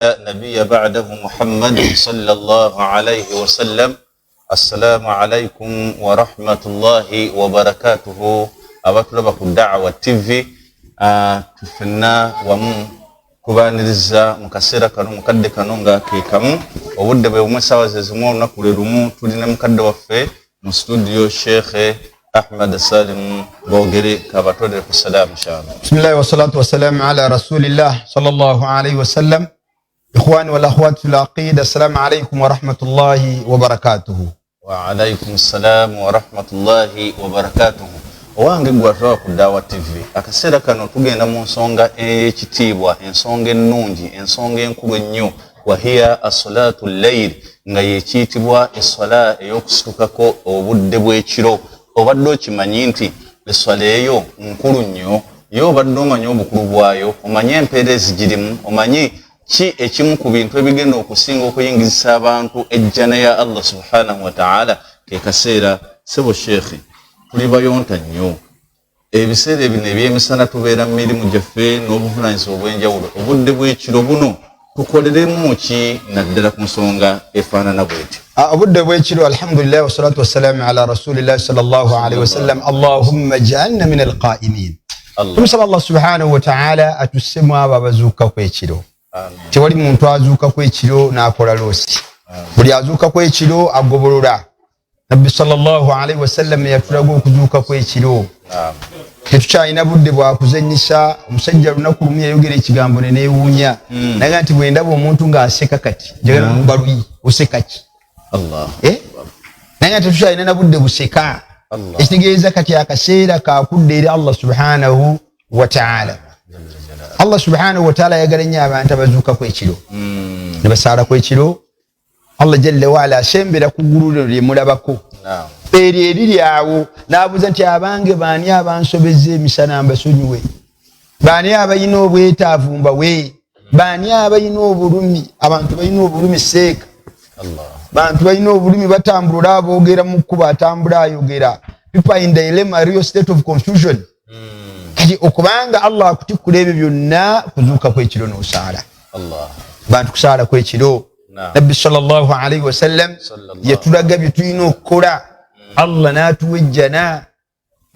نبي بعده محمد صلى الله عليه وسلم. السلام عليكم ورحمة الله وبركاته. أبطلبك الدعوة TV تفنى ومن kubaniriza mukasera kanu mukadde kanonga kekamu obudde bwe bumesawazezemu nakulerumu tulina mukadde waffe mu studio Sheikh Ahmad Salim Bogere kabatode ku salam inshallah. Bismillah wa salatu wa salam ala rasulillah sallallahu alayhi wa sallam. Ikhwani wal akhwat fil aqida, assalamu alaykum wa rahmatullahi wa barakatuh. Wa alaykum assalam wa rahmatullahi wa barakatuh. Owange gwatwa ku Dawa TV akasera kano tugenda mu nsonga ekitibwa, ensonga ennungi, ensonga enkulu ennyo, wahiya as-salatu al-layl, nga yekitibwa essala eyokusukako obudde bw'ekiro. Obadde okimanyi nti essala eyo nkulu nnyo, yo obadde omanyi obukulu bwayo, omanyi empeera ezigirimu, omanyi ki ekimu ku bintu ebigenda okusinga okuyingizisa abantu ejjana ya Allah subhanahu wa ta'ala. Ke kaseera sebo Sheikh tuli bayonta nnyo, ebiseera bino ebyemisana tubeera mu mirimu gyaffe n'obuvunanyizibwa obw'enjawulo. Obudde bw'ekiro buno tukoleremu ki naddala ku nsonga efaanana bw'eti? Obudde bw'ekiro, alhamdulillah wa salatu wa salamu ala rasulillah sallallahu alayhi wa sallam. Allahumma ja'alna min al-qa'imin. Tumusaba Allah subhanahu wa ta'ala atussemu abo abazuuka kw'ekiro. Tewali muntu azuuka kw'ekiro n'akola loosi. Buli azuuka kw'ekiro agobolola. Nabbi sallallahu alayhi wa sallam yatulaga okuzuuka kw'ekiro. Tetukyalina budde bwa kuzenyisa. Omusajja lunaku lumu yayogera ekigambo ne neewuunya. Naye nti bwe ndaba omuntu ng'aseka kati njagala mubaluyi oseka ki? Allah. Naye nga tetukyalina na budde buseka. Ekitegeeza kati akaseera kakudde eri Allah subhanahu wa ta'ala. Allah subhanahu wa ta'ala yagala nnyo abantu abazuuka kw'ekiro ne basaala kw'ekiro. Allah jalla wa ala asembera ku ggulu lye mulabako. Eryo eriri awo n'abuuza nti abange baani abansobezza emisana mbasonyiwe? Baani abalina obwetaavu mbawe? Baani abalina obulumi? Abantu balina obulumi seeka. Bantu balina obulumi batambula, aboogera mu kkubo atambula ayogera. People in the dilemma, real state of confusion. Kati okubanga Allah akutikkula ebyo byonna kuzuuka kw'ekiro n'osaala. Bantu kusaala kw'ekiro. Nabbi sallallahu alayhi wa sallam yatulaga bye tulina okukola. Allah n'atuwejjana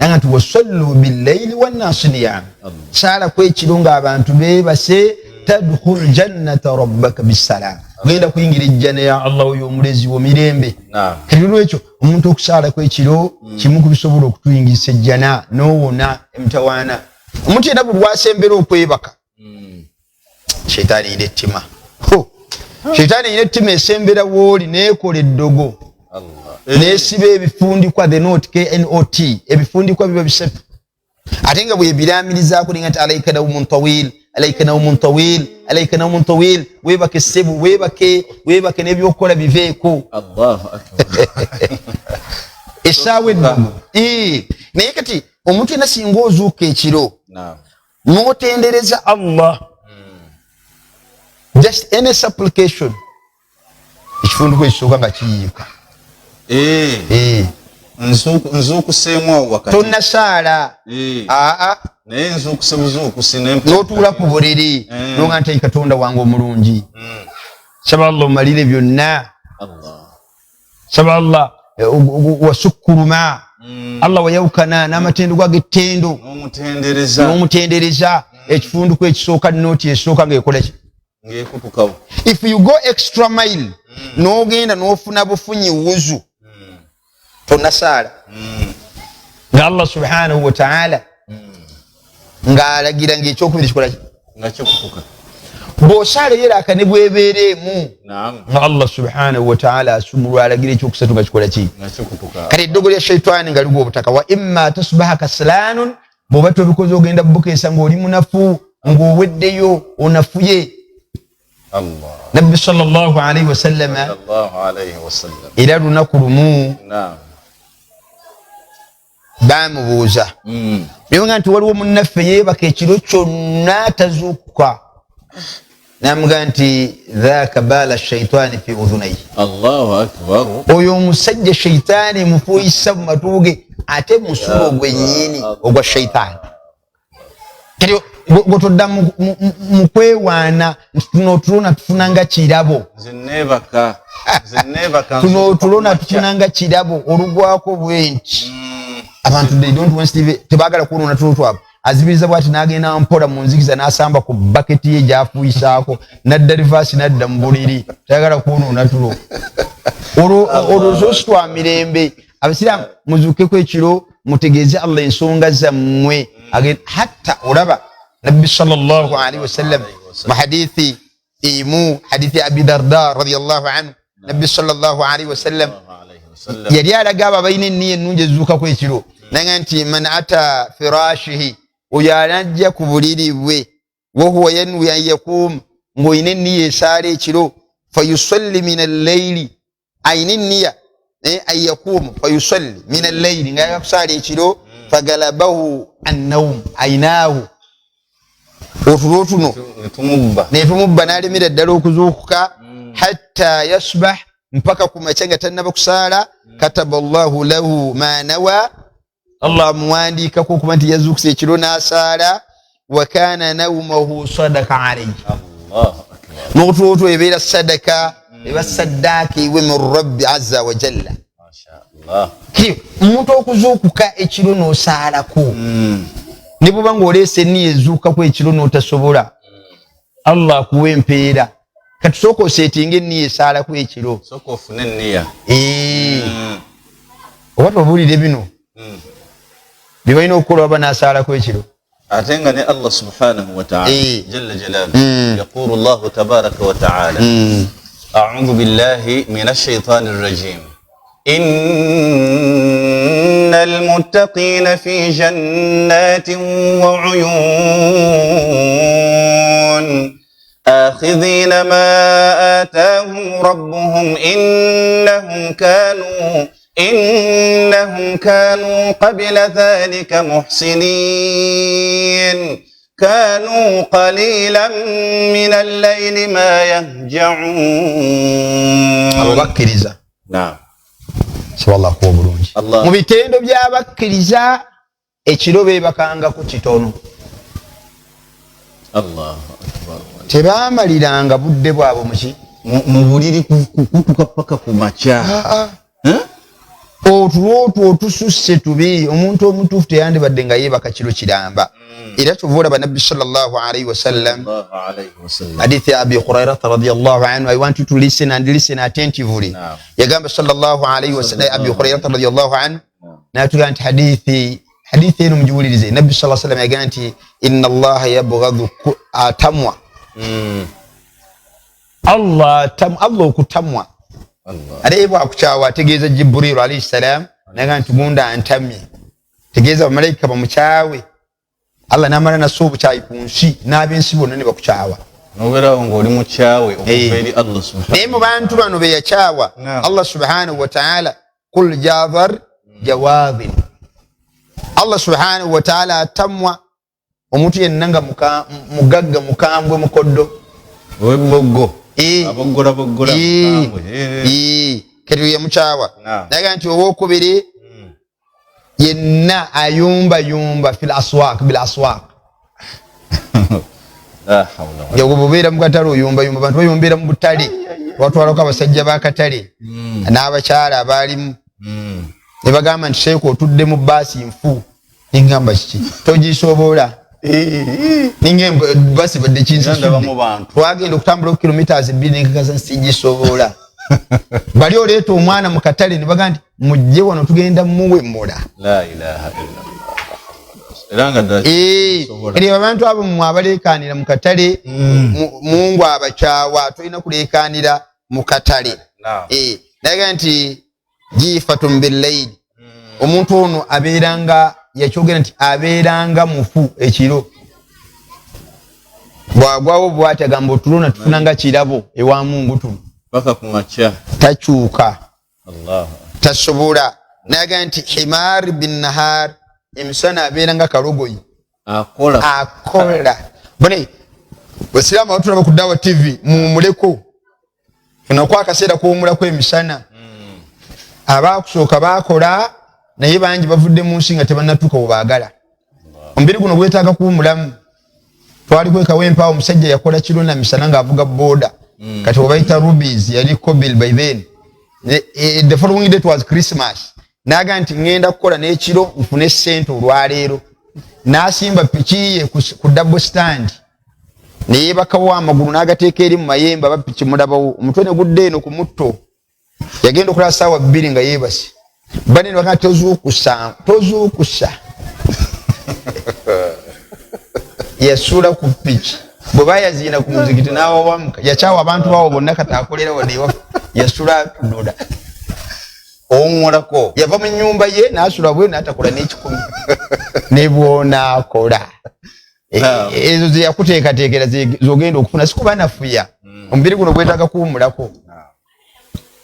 nga nti wasallu billayli wannaasi niyam. Saala kw'ekiro ng'abantu beebase. Tadkhulu jannata rabbaka bisalaam. Genda kuyingira ejjana ya Allah oyo omulezi wo mirembe. Kati lwekyo omuntu okusaala kw'ekiro kimu ku bisobola okutuyingisa ejjana n'owona emitawaana. Omuntu yenna buli lwasembera okwebaka sheitaani yina ettima. Sheitaani yina ettima esembera wooli neekola eddogo neesiba ebifundikwa the not KNOT, ebifundikwa biba bisatu. Ate nga bwebiraamirizaako ninga nti alayka nawmun tawil, alayka nawmun tawil, alayka nawmun tawil. Weebake ssebu, weebake n'ebyokukola biveeko. Allahu akbar. Essaawa eddogo. Naye kati omuntu yenna singa ozuuka ekiro n'otendereza Allah, just any supplication, ekifunduko ekisooka nga kiyiika. Nzuukuseemu wakati tonnasaala. naye nzuukuse buzuukusi n'otuula ku buliri nonga nti Katonda wange omulungi, saba Allah omalire byonna. Saba Allah wasukkuluma, Allah wayawukana n'amatendo g'agettendo n'omutendereza. Ekifunduko ekisooka nooti esooka ng'ekola ki? Ng'ekutukawo. If you go extra mile n'ogenda n'ofuna bufunyi wuzu tonnasaala. Nga Allah subhanahu wa ta'ala ng'alagira ng'ekyokubiri kikola ki? Nga kyekutuka. Bw'osaala yeraka ne bwebeereemu nga Allah subhanahu wa ta'ala asumulwa alagira ekyokusatu nga kikola ki? Nga kyekutuka. Kati eddogo lya shaitaani nga ligwa obutaka. Wa imma tasbaha kasalaanun, bw'oba tobikoze ogenda bukeesa ng'oli munafu, ng'oweddeyo onafuye. Nabbi sallallahu alayhi wa sallam era lunaku lumu baamubuuza naye nti waliwo munnaffe yeebaka ekiro kyonna tazuukuka. N'amugamba nti dhaaka baala shaitaani fi udhunayhi. Allahu akbar. Oyo omusajja shaitaani mufuuyisa mu matu ge, ate musulo gwennyini ogwa shaitaani. Kati gotodda mu kwewaana tunotulona tufunanga kirabo tunotulona tufunanga kirabo olugwako bwenti abantu they don't want to tebagala kuona tutwabo azibiriza bwati nagenda mpola mu nzikiza n'asamba ku bucket ye jafuyisaako nadda reverse nadda mu buliri tayagala kuona natulo oluzostwa mirembe abasiramu muzuke ku ekiro mutegeeze Allah ensonga zammwe hatta olaba nabbi sallallahu alaihi wasallam ma hadithi imu hadithi abi darda radiyallahu anhu nabbi sallallahu alaihi wasallam yali alaga abaine niye nunje zuka ku ekiro nanga nti man ata firashihi uyanajja ku buliri bwe wo huwa yanwi an yakum ngoine niye sare ekiro fayusalli min al-layli ayinin niya ay yakum fayusalli min al-layli ngaya kusali ekiro fagalabahu an-nawm aynahu otulotuno netumubba nalimira ddala okuzuukuka hatta yasbah mpaka kumachenga tanaba kusala kataballahu lahu ma nawa Allah muandika ko kubanti yazukuse ekiro nasala wa kana nawmuhu sadaqa alayhi Allah akbar notulotu ebera sadaka ebasadaki we mu rabbi azza wa jalla masha Allah ki umuntu okuzuukuka ekiro no salako nibuba ngolese ni ezuka ku ekiro notasobola Allah kuwe empeera katusoko setting ni esala ku ekiro soko ofune nniya obato obulire bino bibaina okukola bana asala ku ekiro atenga ne Allah subhanahu wa ta'ala jalla jalaluhu yaqulu Allah tabaraka wa ta'ala a'udhu billahi minash shaitanir rajim إن المتقين في جنات وعيون آخذين ما آتاهم ربهم إنهم كانوا قبل ذلك محسنين كانوا قليلا من الليل ما يهجعون أبو بكر نعم wallahu kuba bulungi mu bitendo by'abakkiriza ekiro beebakanga ku kitono Allahu akbar tebamaliranga budde bwabo mu buliri kutuka paka ku makya otulotu otususse tubi omuntu omutuufu teyandibadde nga yeebaka kiro kiramba era tuvuula banabbi sallallahu alaihi wasallam hadithi ya Abi Hurairah radhiyallahu anhu. I want you to listen and listen attentively. Yagamba sallallahu alaihi wasallam Abi Hurairah radhiyallahu anhu natuga nti hadithi eno mujulirize nabbi sallallahu alaihi wasallam yagamba nti inna Allah yabghadhu atamwa Allah okutamwa areebwa akukyawa ategeeza Jibril alayhi salam naga nti gunda antamye tegeeza bamalayika bamukyawe Allah namara nasubu kyayi ku nsi n'abensi bonna ne bakukyawa nobera ngo oli mukyawe okuveri Allah subhanahu ne mu bantu bano be yakyawa Allah subhanahu wa ta'ala kul jazar jawadin Allah subhanahu wa ta'ala atamwa omuntu yennanga mugagga mukambwe mukoddo weboggo aboggora mukambwe kati ya mukyawa naga nti owokubiri yenna ayumba fil aswaq bil aswaq la hawla yogo bubera mukatale oyumba bantu bayombera mu butale watwalako abasajja bakatale n'abakyala abalimu ne bagamba nti sheeko otudde mu baasi nfu ningamba kiki togisobola ningemba basi badde ndaba mu bantu twagenda okutambula kilometers 2 n'enkakaza sigisobola bali oleeta omwana mu katale ne bagamba nti mujje wano tugenda muwe mola la ilaha illallah eri abantu abo mu abaleekaanira mu katale mungu abakyawa tolina kuleekaanira mu katale naga nti jifatun billayl omuntu ono abeeranga yakyogera nti abeeranga mufu ekiro bwagwawo bwatagamba otulona tufunanga kirabo ewa mungu tuno paka kumakya takyuka Allah tasobola naga nti himar bin nahar emisana abeeranga kalogoyi akola bone basiramu abatulaba ku Dawa TV mumuleko funakwa akaseera kuwumulako emisana abakusooka bakola naye bangi bavudde mu nsi nga tebannatuuka webaagala omubiri guno gwetaaga kuwumulamu twali kwekawo empawo omusajja yakola kiro na misana ng'avuga boda kati obayita rubies yali kobil by then the following day was Christmas naga nti ngenda kukola n'ekiro nfune ssente olwaleero n'asimba piki ye ku double stand ne yeebakawo amagulu n'agateeka eri mu mayembe aba piki mulabawo omutwe ne gudde eno ku mutto yagenda okulaba ssaawa 2 nga yeebase banene bakati tozuukusa yasula ku piki bwe bayaziina ku muzikiti n'awawamuka yakyawa abantu bawo bonna kati akolera wadde ewafu yasula tudoda owummulako yava mu nnyumba ye n'asula bwe n'atakola n'ekikumi ne bw'onaakola ezo ze yakuteekateekera z'ogenda okufuna sikuba nafuya omubiri guno gwetaaga kuwummulako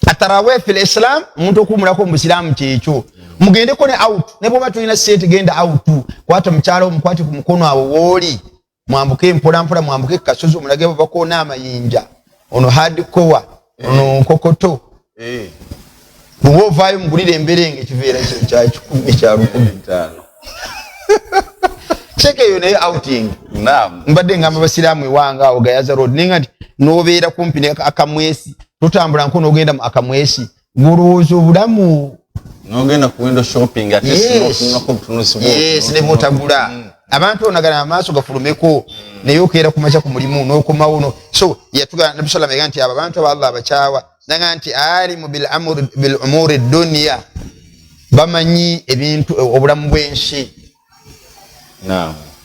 atarawe fil islam omuntu okuwummulako mu busiraamu kyekyo mugendeko ne out ne bw'oba tulina ssente genda out kwata mukyala omukwate ku mukono awo wooli mwambuke mpolampola mwambuke kasozi omulage babakoona amayinja ono hardcore ono nkokoto bwe ovaayo mugulire emberenge ekiveera kya 10 kya 15 cheke eyo naye outing mbadde ngamba basiraamu ewanga awo Gayaza road ninga nti n'obeera kumpi akamwesi tutambula nko n'ogenda mu akamwesi ng'olowooza obulamu n'ogenda ku window shopping ate sinofunako butunuzi ne bw'otagula abantu onagala amaaso gafulumeko naye okeera kumakya ku mulimu n'okomawo no so yatugana Nabi sallallahu alayhi nti abo abantu aba Allah abakyawa nanga nti alimu bil umuri dunya bamanyi ebintu obulamu bwensi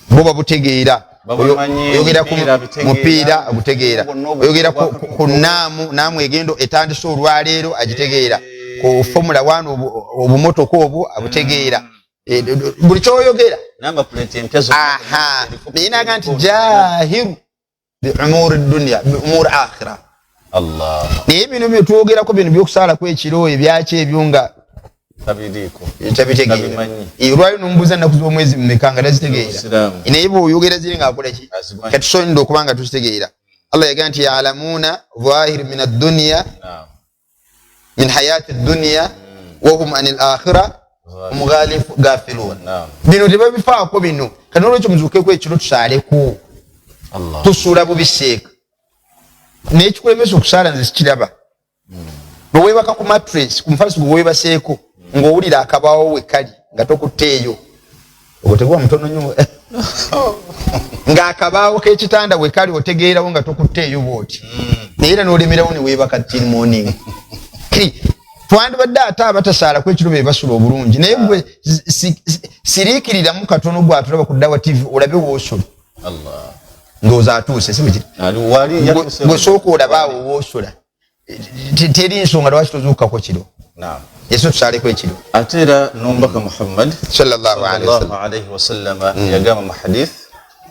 bo babutegeera oyogera ku mupiira agutegeera oyogera ku naamu egendo etandise olwaleero agitegeera ku Formula 1 obumotoka obwo abutegeera buli kyoyogera naga nti jahiru bi umuri dunya bi umuri akhira naye bino byetwogerako bino byokusaalaku ekiro ebyaki ebyo nga tabitegeera olwali nomubuuza nnaku z'omwezi mmeka nga tazitegeera naye bw'oyogera ziri ng'akola ki kati tusobodde okuba nga tuzitegeera Allah yagamba nti ya'lamuuna zahir min ad-dunya min hayati ad-dunya wa hum anil akhirah hum ghafilun bino tebabifaako bino kati olwekyo muzuukeko ekiro tusaaleko tusuula bubiseeka naye kikulemesa okusaala nze sikiraba bweweebaka ku mattress ku mufaliso gwe weebaseeko ng'owulira akabaawo we kali nga tokutteeyo obwo teguba mutono nnyo ng'akabaawo k'ekitanda we kali otegeerawo nga tokutteeyo bw'oti naye era n'olemerawo ne weebaka till morning twandibadde ate abatasaalaku ekiro be basula obulungi naye gwe siriikiriramu katono gwatulaba ku Dawa TV olabe woosula ng'oza atuuse si bwe gwe sooka olabaawo woosula teri nsonga lwaki tozuukako kiro yesu tusaaleko ekiro ate era n'omubaka Muhammad sallallahu alayhi wasallam yagamba mu hadith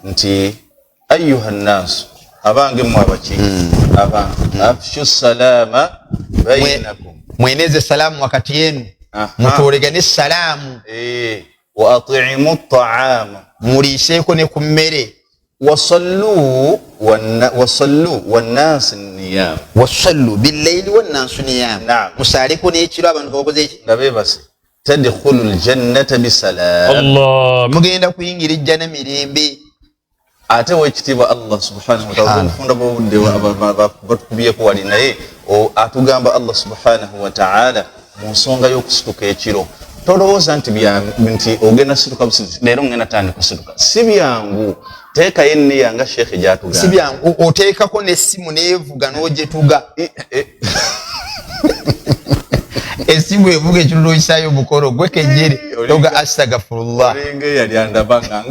nti ayuha nnaasu abange mmwe abaki abantu afshu salaama bainakum mweneze salaamu wakati yenu mutolegane salaamu wa ati'imu at-ta'ama muliiseeko ne ku mmere wasallu wannaasi niyam wasallu billayli wannaasu niyam musaaleko n'ekiro abantu bakoze eki nga beebase tadkhulu ljannata bisalaam Allah mugenda kuyingira ejjana mirembe ate wekitiibwa Allah subhanahu wa ta'ala obufunda bw'obudde batukubyeko wali naye atugamba Allah subhanahu wa ta'ala mu nsonga y'okusituka ekiro tolowooza nti ogenda situka busituka leero ngenda tandika kusituka si byangu teekayo enniya nga sheekhe gy'atugamba si byangu oteekako n'essimu neevuga n'ogyetuga esimu evuga ekiro n'oyisaayo obukoro gwe kejjere toga astagfirullah yali andabanga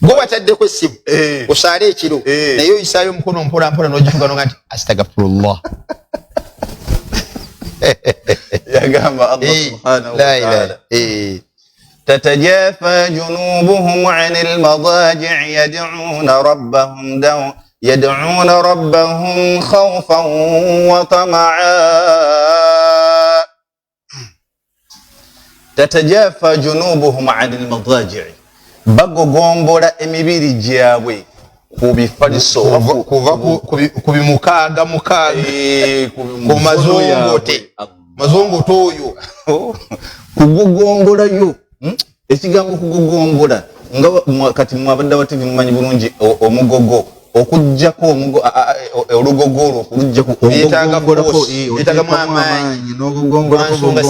gwe wataddeko essimu osaale ekiro naye oyisaayo omukono mpolampola n'ogituga noga nti astagfirullah yagamba Allah subhanahu wa ta'ala تتجافى جنوبهم عن المضاجع يدعون ربهم خوفا وطمعا تتجافى جنوبهم عن المضاجع bagogombola emibiri gyabwe ku bifaliso ku bimukaaga ku mazongote oyo kugogongolayo ekigambo kugogombola nga kati mwabadde wa TV mumanyi bulungi omugogo okujjako olugogo olwo okulujjako yetagamu amaanyi n'obugongolo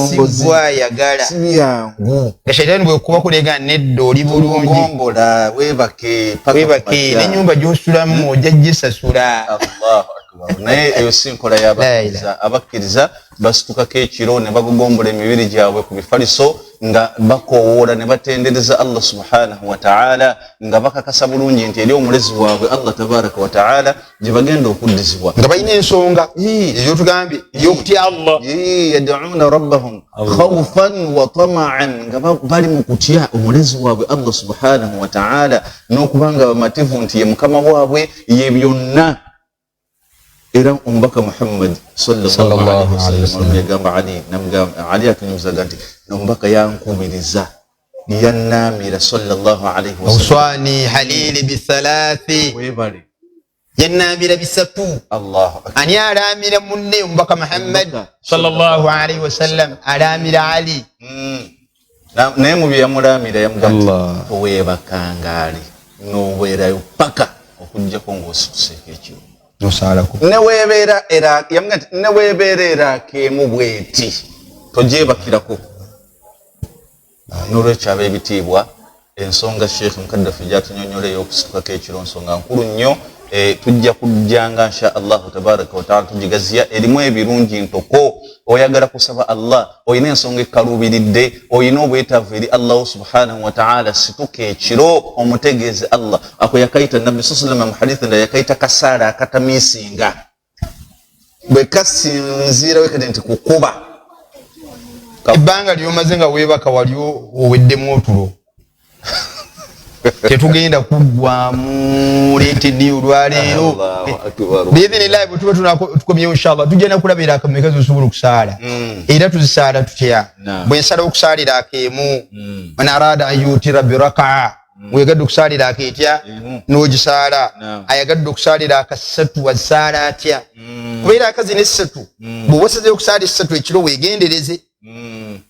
sigwayagala si yangu shaitani bwekuba kulega neddo oli bulungi gongola webake n'ennyumba gy'osulamu ojja gisasula. Allahu akbar. Naye eyo si nkola y'abakkiriza. Abakkiriza basitukako ekiro ne bagogombola emibiri gyabwe ku bifaliso nga bakoowoola ne batendereza Allah subhanahu wa ta'ala nga bakakasa bulungi nti eri omulezi waabwe Allah tabaraka wa ta'ala gye bagenda okuddizibwa nga balina ensonga eyo tugambye ey'okutya Allah yad'una rabbahum khawfan wa tama'an nga bali mu kutya omulezi waabwe Allah subhanahu wa ta'ala n'okubanga bamativu nti ye mukama waabwe ye byonna. Era omubaka Muhammad sallallahu alaihi wasallam yagamba Ali akanyuzaga nti omubaka yankubiriza yannamira sallallahu alaihi wasallam awsani halili bithalathi webale yannamira bisatu. Allahu akbar. Ani alamira munne omubaka Muhammad sallallahu alaihi wasallam alamira Ali naye mu byamulamira yamugamba owebakangale n'obeerayo paka okujjako ng'osikuseeko ekiro nosalako newebeera era kemu bweti togyebakirako. N'olwekyo ab'ebitiibwa ensonga Sheikh Mukaddafi gyatunyonyola ey'okusitukako ekiro nsonga nkulu nnyo. Tujja kujjanga insha Allahu tabaraka wa ta'ala tugigaziya erimu ebirungi ntoko. Oyagala kusaba Allah oyina ensonga ekaluubiridde oyina obwetaavu eri Allah subhanahu wa ta'ala situka ekiro omutegeeze Allah. Ako yakaita Nabbi sallallahu alayhi wa sallam mu hadithi nda yakaita kasaala akatamiisinga bwe kasinziira wekati nti kukuba ebbanga lyomaze nga weebaka wali oweddemu otulo tetugenda kuggwamu leetedde olwaleero biidhinillahi bwe tuba tukomyewo inshallah tugenda kulabira akameka zosobola okusaala era tuzisaala tutya. Bwe nsala okusaalira akeemu man arada an yutira birakaa weyagadde okusaalira akeetya n'ogisaala ayagadde okusaalira akasatu wazisaala atya kubeera akazi n'essatu bw'oba osazeyo okusaala essatu ekiro weegendereze.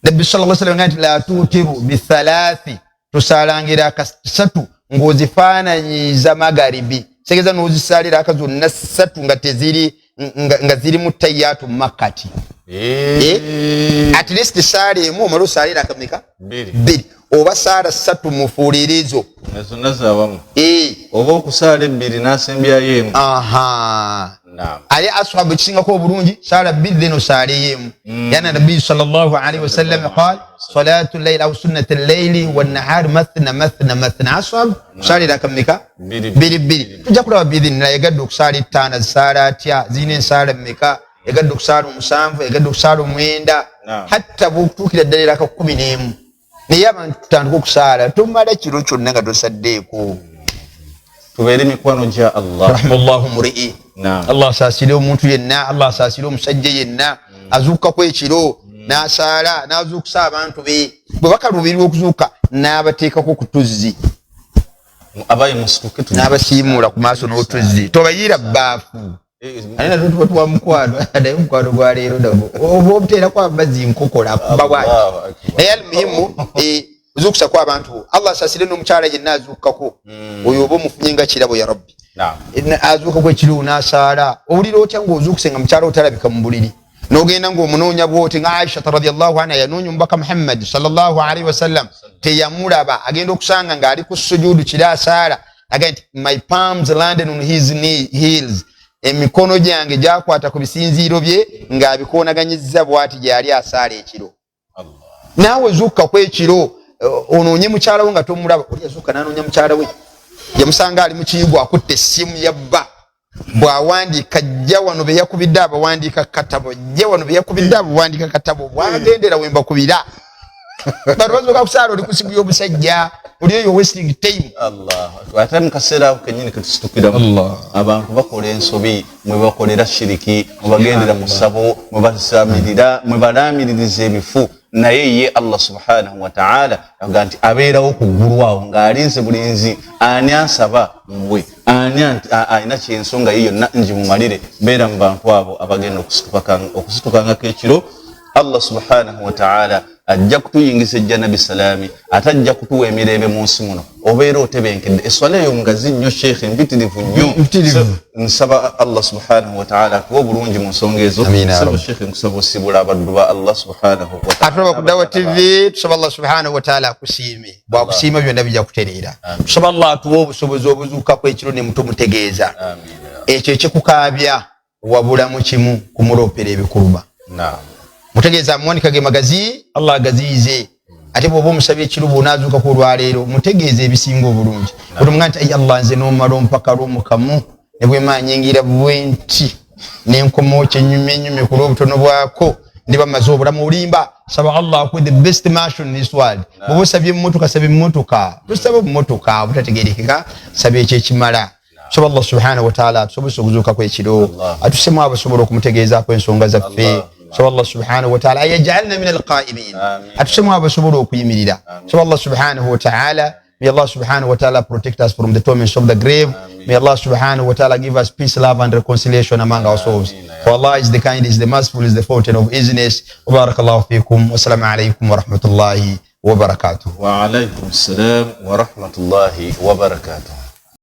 Nabbi sallallahu alaihi wasallam nti la tutiru bithalathi tosalangira akasatu ng'ozifaananyiza magaribi segeza n'ozisaalira akazonna ssatu nga ziri mu tayyatu makkati at least saala emu omala osaalira akameka bbiri oba saala ssatu mufuulirizo zonna zaawamu oba okusaala ebbiri n'asembyayo emu. Ali ashabu ekisingako obulungi saala bbiri then osaaleyo emu. Yana nabbi sallallahu alaihi wasallam qala salatu al-layl aw sunnatu al-layli wan-nahar mathna ashab kusaalira akameka bbiri. Tujja kulaba biidhinillah yagadde okusaala ettaano zisaala atya zirina ensaala mmeka yagadde okusaala omusanvu yagadde okusaala omwenda hatta bw'okutuukira ddala aka 11 naye abantu tutandika okusaala tomala kiro kyonna nga tosaddeeko. Tubeere mikwano gya Allah rahimallahu muri'i. Allah asaasire omuntu yenna Allah asaasire omusajja yenna azuukako ekiro n'asaala n'azuukusa abantu be bwe bakaluubirirwa okuzuuka n'abateekako ku tuzzi n'abasiimuula ku maaso n'otuzzi tobayiira bbaafu alina tuba tuwa mukwano naye mukwano gwa leero nagwo oba obuteerako amazzi nkokola akuba bwaki naye almuhimu ozuukusako abantu Allah asaasire n'omukyala yenna azuukako oyo oba omufunye nga kirabo ya rabbi azuukako ekiro n'asaala owulira otya ng'ozuukuse nga mukyala otalabika mu buliri n'ogenda ng'omunoonya bwoti nga Aisha radhiyallahu anha yanoonya omubaka Muhammad sallallahu alaihi wasallam teyamulaba agenda okusanga ng'ali ku sujuudu kiri asaala agamba nti my palms landed on his heels emikono gyange gyakwata ku bisinziiro bye ng'abikoonaganyizza bw'ati gyali asaala ekiro. Naawe zuukkako ekiro onoonye mukyala we nga tomulaba oli yazuuka n'anoonya mukyala we yamusanga ali mu kiyigo akutte essimu yabba bw'awandiika jja wano be yakubidde abawandiika katabo jja wano be yakubidde abawandiika katabo bw'agendera we mbakubira balowooza kusaala oli ku simu y'omusajja oli eyo wasting time. Ate mu kaseera ako kennyini ketusitukiramu abantu bakola ensobi mwe bakolera shiriki mwe bagendera mu ssabo mwe basaamirira mwe balaamiririza ebifu naye ye Allah subhanahu wa ta'ala avuga nti abeerawo ku ggulu awo ng'alinze bulinzi ani ansaba mwe ani alina kyensonga ye yonna ngimumalire beera mu bantu abo abagenda okusitukangako ekiro. Allah subhanahu wa ta'ala ajja kutuyingisa ejjana bisalami atajja kutuwa emirembe mu nsi muno obeera otebenkedde eswala eyo ngazi nnyo sheekhe mpitirivu nnyo nsaba Allah subhanahu wa ta'ala atuwa obulungi mu nsonga ezo nsaba sheekhe nkusaba osibula abaddu ba Allah subhanahu wa ta'ala atuba ku Dawah TV tusaba Allah subhanahu wa ta'ala akusiime bwakusiima byonna bijja kutereera tusaba Allah atuwa obusobozi obuzuukako ekiro ne mutumutegeeza ekyo ekikukaabya wabulamu kimu kumuloopera ebikuluba mutegeeza muwanika ge magazi Allah agaziize ate bw'oba omusabye ekirubu n'azuuka ku olwaleero mutegeeza ebisinga obulungi otumugamba nti ayi Allah nze n'omala ompaka lw'omukamu ne bwe maanyingira bwenti n'enkomo kyenyumyenyumye ku lw'obutono bwako ndiba maze obulamu olimba saba Allah akuwe the best mansion in this world bw'oba osabye emmotoka saba emmotoka tosaba emmotoka obutategeerekeka saba ekyekimala saba Allah subhanahu wa ta'ala atusobose okuzuuka kw'ekiro atusemu abasobola okumutegeezaako ensonga zaffe saba Allah subhanahu wa ta'ala ayajalna min alqa'imin atusemu abasobola okuyimirira saba Allah subhanahu wa ta'ala may Allah subhanahu wa ta'ala protect us from the torments of the grave. May Allah subhanahu wa ta'ala give us peace, love and reconciliation among ourselves. For Allah is the kind, is the merciful, is the fountain of easiness. Wa barakallahu feekum. Wa salamu alaykum wa rahmatullahi wa barakatuh. Wa alaykum assalam wa rahmatullahi wa barakatuh.